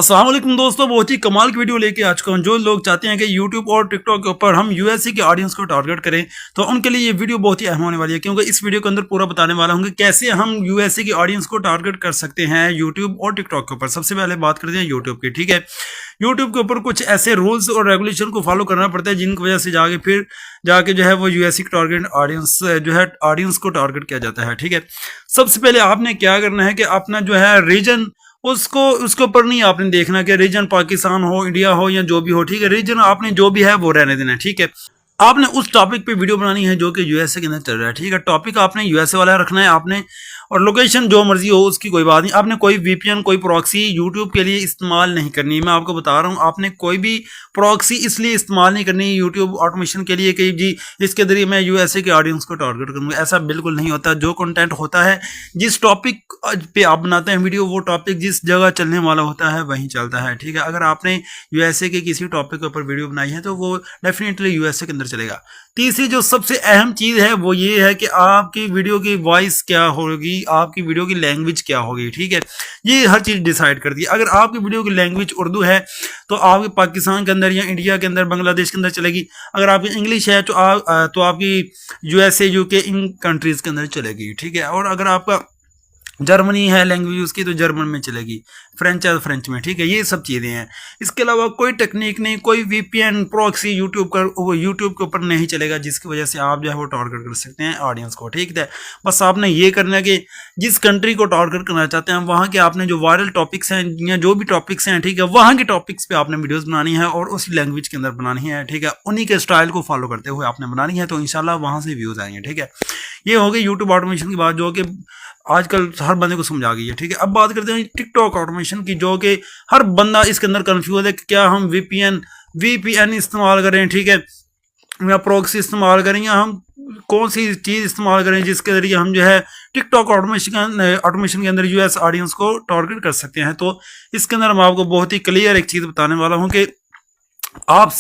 अस्सलाम वालेकुम दोस्तों, बहुत ही कमाल की वीडियो लेके आ चुका हूँ। जो लोग चाहते हैं कि YouTube और TikTok के ऊपर हम यूएसए के ऑडियंस को टारगेट करें, तो उनके लिए ये वीडियो बहुत ही अहम होने वाली है, क्योंकि इस वीडियो के अंदर पूरा बताने वाला हूँ कि कैसे हम यूएसए की ऑडियंस को टारगेट कर सकते हैं YouTube और TikTok के ऊपर। सबसे पहले बात करते हैं YouTube की। ठीक है, YouTube के ऊपर कुछ ऐसे रूल्स और रेगुलेशन को फॉलो करना पड़ता है जिनकी वजह से जाके जो है वो यूएसए की टारगेट ऑडियंस जो है ऑडियंस को टारगेट किया जाता है। ठीक है, सबसे पहले आपने क्या करना है कि अपना जो है रीजन उसको उसके ऊपर नहीं आपने देखना कि रीजन पाकिस्तान हो, इंडिया हो या जो भी हो। ठीक है, रीजन आपने जो भी है वो रहने देना है। ठीक है, आपने उस टॉपिक पे वीडियो बनानी है जो कि यूएसए के अंदर चल रहा है। ठीक है, टॉपिक आपने यूएसए वाला रखना है आपने, और लोकेशन जो मर्जी हो उसकी कोई बात नहीं। आपने कोई वीपीएन कोई प्रॉक्सी यूट्यूब के लिए इस्तेमाल नहीं करनी। मैं आपको बता रहा हूँ, आपने कोई भी प्रॉक्सी इसलिए इस्तेमाल नहीं करनी यूट्यूब ऑटोमेशन के लिए कि जी इसके जरिए मैं यूएसए के ऑडियंस को टारगेट करूँगा। ऐसा बिल्कुल नहीं होता। जो कंटेंट होता है, जिस टॉपिक पे आप बनाते हैं वीडियो, वो टॉपिक जिस जगह चलने वाला होता है वहीं चलता है। ठीक है, अगर आपने यूएसए के किसी टॉपिक के ऊपर वीडियो बनाई है तो वो डेफिनेटली यूएसए के अंदर चलेगा। तीसरी जो सबसे अहम चीज है वो ये है कि आपकी वीडियो की वॉइस क्या होगी, आपकी वीडियो की लैंग्वेज क्या होगी। ठीक है, ये हर चीज डिसाइड करती है। अगर आपकी वीडियो की लैंग्वेज उर्दू है तो आपके पाकिस्तान के अंदर या इंडिया के अंदर, बांग्लादेश के अंदर चलेगी। अगर आपकी इंग्लिश है तो आपकी यूएसए यूके इन कंट्रीज के अंदर चलेगी। ठीक है, और अगर आपका जर्मनी है लैंग्वेज उसकी तो जर्मन में चलेगी, फ्रेंच है तो फ्रेंच में। ठीक है, ये सब चीज़ें हैं। इसके अलावा कोई टेक्निक नहीं, कोई वीपीएन प्रॉक्सी यूट्यूब के ऊपर नहीं चलेगा, जिसकी वजह से आप जो है वो टारगेट कर सकते हैं ऑडियंस को। ठीक है, बस आपने ये करना है कि जिस कंट्री को टारगेट करना चाहते हैं वहाँ के आपने जो वायरल टॉपिक्स हैं या जो भी टॉपिक्स हैं, ठीक है, वहाँ के टॉपिक्स पे आपने वीडियोज़ बनानी है और उसी लैंग्वेज के अंदर बनानी है। ठीक है, उन्हीं के स्टाइल को फॉलो करते हुए आपने बनानी है, तो इंशाल्लाह वहाँ से व्यूज़ आएंगे। ठीक है, ये हो गई यूट्यूब ऑटोमेशन की बात, जो कि आजकल हर बंदे को समझ आ गई है। ठीक है, अब बात करते हैं टिकटॉक ऑटोमेशन की, जो कि हर बंदा इसके अंदर कंफ्यूज है कि क्या हम वीपीएन इस्तेमाल करें, ठीक है, या प्रॉक्सी इस्तेमाल करें, या हम कौन सी चीज़ इस्तेमाल करें जिसके जरिए हम जो है टिकटॉक ऑटोमेशन के अंदर यूएस ऑडियंस को टारगेट कर सकते हैं। तो इसके अंदर मैं आपको बहुत ही क्लियर एक चीज़ बताने वाला हूँ कि आप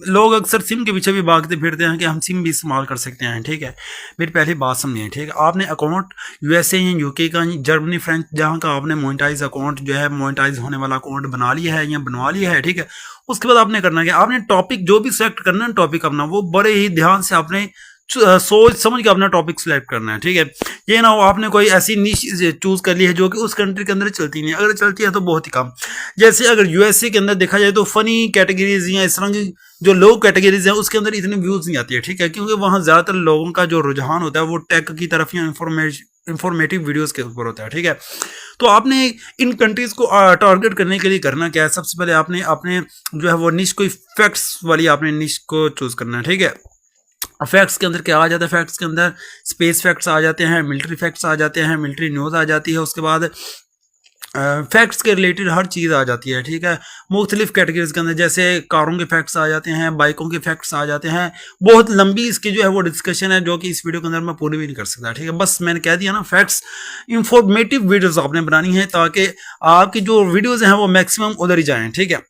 लोग अक्सर सिम के पीछे भी भागते फिरते हैं कि हम सिम भी इस्तेमाल कर सकते हैं। ठीक है, मेरी पहली बात समझिए। ठीक है, आपने अकाउंट यूएसए या यूके का, जर्मनी, फ्रेंच, जहाँ का आपने मोनेटाइज अकाउंट जो है मोनेटाइज होने वाला अकाउंट बना लिया है या बनवा लिया है। ठीक है, उसके बाद आपने करना क्या, आपने टॉपिक जो भी सिलेक्ट करना है टॉपिक अपना, वो बड़े ही ध्यान से आपने सोच समझ के अपना टॉपिक सिलेक्ट करना है। ठीक है, ये ना हो आपने कोई ऐसी निश चूज कर ली है जो कि उस कंट्री के अंदर चलती नहीं, अगर चलती है तो बहुत ही कम। जैसे अगर यूएसए के अंदर देखा जाए तो फनी कैटेगरीज या इस तरह की जो लो कैटेगरीज हैं उसके अंदर इतने व्यूज नहीं आती है। ठीक है, क्योंकि वहाँ ज्यादातर लोगों का जो रुझान होता है वो टेक की तरफ या इंफॉर्मेटिव वीडियोस के ऊपर होता है। ठीक है, तो आपने इन कंट्रीज को टारगेट करने के लिए करना क्या है, सबसे पहले आपने अपने जो है वो निश कोई फैक्ट्स वाली आपने निश को चूज करना है। ठीक है, फैक्ट्स के अंदर क्या आ जाता है, फैक्ट्स के अंदर स्पेस फैक्ट्स आ जाते हैं, मिलिट्री फैक्ट्स आ जाते हैं, मिलिट्री न्यूज़ आ जाती है, उसके बाद फैक्ट्स के रिलेटेड हर चीज़ आ जाती है। ठीक है, मुख्तलिफ कैटेगरीज के अंदर जैसे कारों के फैक्ट्स आ जाते हैं, बाइकों के फैक्ट्स आ जाते हैं। बहुत लंबी इसकी जो है वो डिस्कशन है जो कि इस वीडियो के अंदर मैं पूरी भी नहीं कर सकता। ठीक है, बस मैंने कह दिया ना, फैक्ट्स इंफॉर्मेटिव वीडियोस आपने बनानी है ताकि आपकी जो वीडियोज़ हैं वो मैक्सिमम उधर ही जाएँ। ठीक है,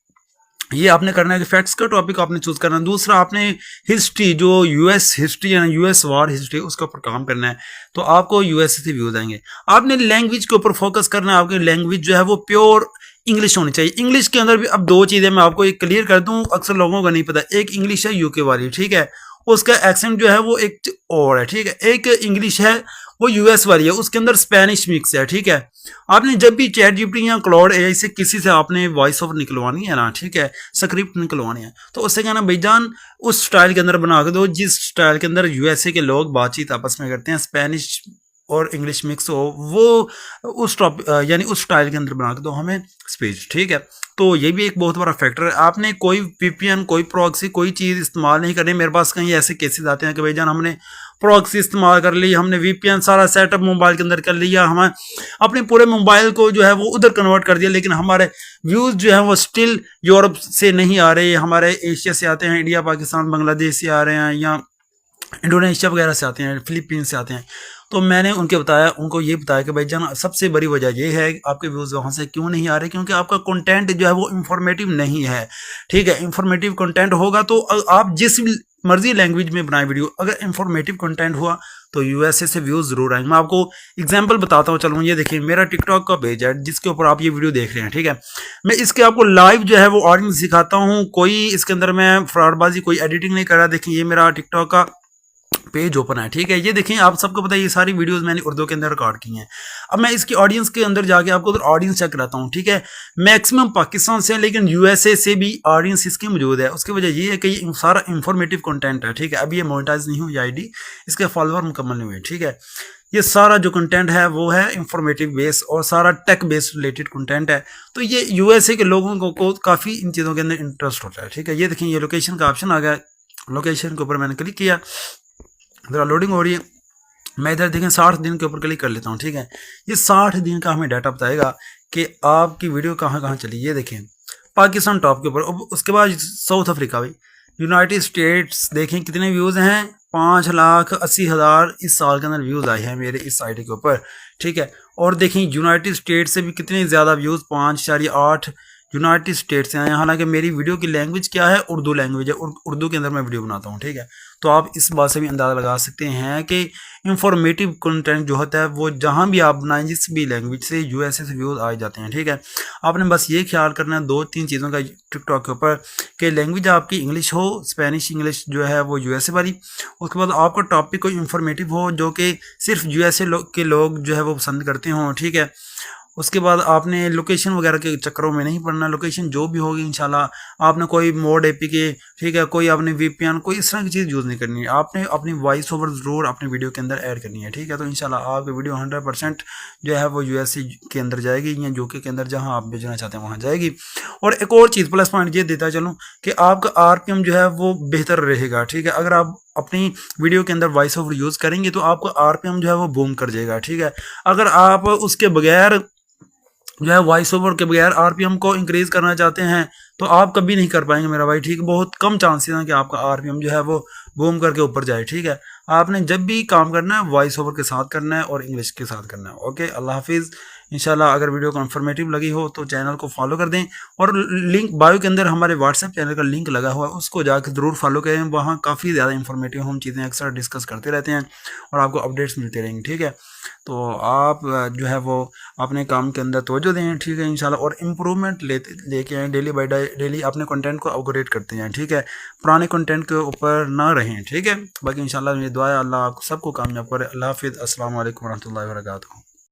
ये आपने करना है कि फैक्ट्स का टॉपिक आपने चूज करना है। दूसरा, आपने हिस्ट्री, जो यूएस हिस्ट्री या यूएस वॉर हिस्ट्री, उसके ऊपर काम करना है, तो आपको यूएस से व्यूज आएंगे। आपने लैंग्वेज के ऊपर फोकस करना है, आपकी लैंग्वेज जो है वो प्योर इंग्लिश होनी चाहिए। इंग्लिश के अंदर भी अब दो चीज़ें मैं आपको एक क्लियर कर दूं, अक्सर लोगों को नहीं पता। एक इंग्लिश है यूके वाली, ठीक है, उसका एक्सेंट जो है वो एक और है। ठीक है, एक इंग्लिश है वो यूएस वाली है, उसके अंदर स्पेनिश मिक्स है। ठीक है, आपने जब भी चैट जीपीटी या क्लाउड एआई से किसी से आपने वॉइस ओवर निकलवानी है ना, ठीक है, स्क्रिप्ट निकलवानी है, तो उससे कहना भाईजान उस स्टाइल के अंदर बना के दो जिस स्टाइल के अंदर यूएसए के लोग बातचीत आपस में करते हैं, स्पेनिश और इंग्लिश मिक्स हो, वो उस टॉपिक यानी उस स्टाइल के अंदर बना के दो हमें स्पीच। ठीक है, तो ये भी एक बहुत बड़ा फैक्टर है। आपने कोई वीपीएन कोई प्रॉक्सी कोई चीज़ इस्तेमाल नहीं करनी। मेरे पास कहीं ऐसे केसेस आते हैं कि भाईजान हमने प्रॉक्सी इस्तेमाल कर ली, हमने वीपीएन सारा सेटअप मोबाइल के अंदर कर लिया, हमें अपने पूरे मोबाइल को जो है वो उधर कन्वर्ट कर दिया, लेकिन हमारे व्यूज़ जो है वो स्टिल यूरोप से नहीं आ रहे, हमारे एशिया से आते हैं, इंडिया, पाकिस्तान, बांग्लादेश से आ रहे हैं, या इंडोनेशिया वगैरह से आते हैं, फिलीपींस से आते हैं। तो मैंने उनको ये बताया कि भाई जान सबसे बड़ी वजह ये है आपके व्यूज़ वहाँ से क्यों नहीं आ रहे, क्योंकि आपका कंटेंट जो है वो इंफॉर्मेटिव नहीं है। ठीक है, इंफॉर्मेटिव कंटेंट होगा तो आप जिस मर्जी लैंग्वेज में बनाए वीडियो, अगर इंफॉर्मेटिव कंटेंट हुआ तो यूएसए से व्यूज जरूर आएंगे। मैं आपको एग्जांपल बताता हूँ, चलो ये देखिए मेरा टिकटॉक का पेज है जिसके ऊपर आप ये वीडियो देख रहे हैं, ठीक है। मैं इसके आपको लाइव जो है वो ऑडियंस सिखाता हूँ, कोई इसके अंदर मैं फ्रॉडबाजी कोई एडिटिंग नहीं कर रहा। देखिए ये मेरा टिकटॉक का पेज ओपन है, ठीक है। ये देखें, आप सबको पता है ये सारी वीडियोस मैंने उर्दू के अंदर रिकॉर्ड की हैं। अब मैं इसकी ऑडियंस के अंदर जाके आपको उधर ऑडियंस चेक कराता हूँ, ठीक है। मैक्सिमम पाकिस्तान से, लेकिन यूएसए से भी ऑडियंस इसकी मौजूद है। उसकी वजह ये है कि ये सारा इंफॉर्मेटिव कंटेंट है, ठीक है। अभी ये मोनेटाइज नहीं हुई आईडी, इसके फॉलोअर मुकम्मल नहीं हुए, ठीक है। ये सारा जो कंटेंट है वो है इंफॉर्मेटिव बेस और सारा टेक बेस्ड रिलेटेड कंटेंट है। तो ये यूएसए के लोगों को काफ़ी इन चीज़ों के अंदर इंटरेस्ट होता है, ठीक है। ये देखें, ये लोकेशन का ऑप्शन आ गया, लोकेशन के ऊपर मैंने क्लिक किया, इधर लोडिंग हो रही है। मैं इधर देखें 60 दिन के ऊपर क्लिक कर लेता हूँ, ठीक है। ये 60 दिन का हमें डाटा बताएगा कि आपकी वीडियो कहाँ कहाँ चली। ये देखें पाकिस्तान टॉप के ऊपर, उसके बाद साउथ अफ्रीका भाई, यूनाइटेड स्टेट्स देखें कितने व्यूज़ हैं, 5,80,000 इस साल के अंदर व्यूज़ आए हैं मेरे इस आईडी के ऊपर, ठीक है। और देखें यूनाइटेड स्टेट से भी कितने ज़्यादा व्यूज़, 5.8 यूनाइटेड स्टेट से आए हैं। हालांकि मेरी वीडियो की लैंग्वेज क्या है, उर्दू लैंग्वेज है, उर्दू के अंदर मैं वीडियो बनाता हूँ, ठीक है। तो आप इस बात से भी अंदाज़ा लगा सकते हैं कि इंफॉर्मेटिव कंटेंट जो होता है वो जहाँ भी आप बनाएं, जिस भी लैंग्वेज से, यूएसए से व्यूज़ आ जाते हैं, ठीक है। आपने बस ये ख्याल करना है 2-3 चीज़ों का टिकटॉक के ऊपर, कि लैंग्वेज आपकी इंग्लिश हो, स्पेनिश इंग्लिश जो है वो यूएसए वाली। उसके बाद आपका टॉपिक कोई इंफॉर्मेटिव हो जो कि सिर्फ यूएसए के लोग जो है वो पसंद करते हों, ठीक है। उसके बाद आपने लोकेशन वगैरह के चक्करों में नहीं पड़ना, लोकेशन जो भी होगी इंशाल्लाह। आपने कोई मोड एपीके, ठीक है, कोई आपने वीपीएन, कोई इस तरह की चीज़ यूज़ नहीं करनी है। आपने अपनी वॉइस ओवर ज़रूर अपनी वीडियो के अंदर ऐड करनी है, ठीक है। तो इंशाल्लाह आपकी वीडियो 100% जो है वो यूएसए के अंदर जाएगी या यूके के अंदर, जहाँ आप भेजना चाहते हैं वहाँ जाएगी। और एक और चीज़ प्लस पॉइंट ये देता चलूँ कि आपका आरपीएम जो है वो बेहतर रहेगा, ठीक है। अगर आप अपनी वीडियो के अंदर वॉइस ओवर यूज़ करेंगे तो आपका आरपीएम जो है वो बूम कर जाएगा, ठीक है। अगर आप उसके बगैर जो है वॉइस ओवर के बगैर आरपीएम को इंक्रीज करना चाहते हैं तो आप कभी नहीं कर पाएंगे मेरा भाई, ठीक है। बहुत कम चांसेस हैं कि आपका आरपीएम जो है वो बूम करके ऊपर जाए, ठीक है। आपने जब भी काम करना है वॉइस ओवर के साथ करना है और इंग्लिश के साथ करना है। ओके, अल्लाह हाफिज़। इंशाल्लाह अगर वीडियो को इन्फॉर्मेटिव लगी हो तो चैनल को फॉलो कर दें, और लिंक बायो के अंदर हमारे व्हाट्सएप चैनल का लिंक लगा हुआ है, उसको जाकर ज़रूर फॉलो करें। वहाँ काफ़ी ज़्यादा इंफॉर्मेटिव हम चीज़ें अक्सर डिस्कस करते रहते हैं और आपको अपडेट्स मिलते रहेंगे, ठीक है। तो आप जो है वो अपने काम के अंदर तवज्जो दें, ठीक है इंशाल्लाह, और इम्प्रूवमेंट लेके आएँ डेली बाई डेली, अपने कंटेंट को अपग्रेड करते हैं, ठीक है। पुराने कंटेंट के ऊपर ना रहें, ठीक है। बाकी इंशाल्लाह मेरी दुआ है अल्लाह आप सबको कामयाब करे। अल्लाह हाफिज़। अस्सलाम वालेकुम रहमतुल्लाहि व बरकातुहू।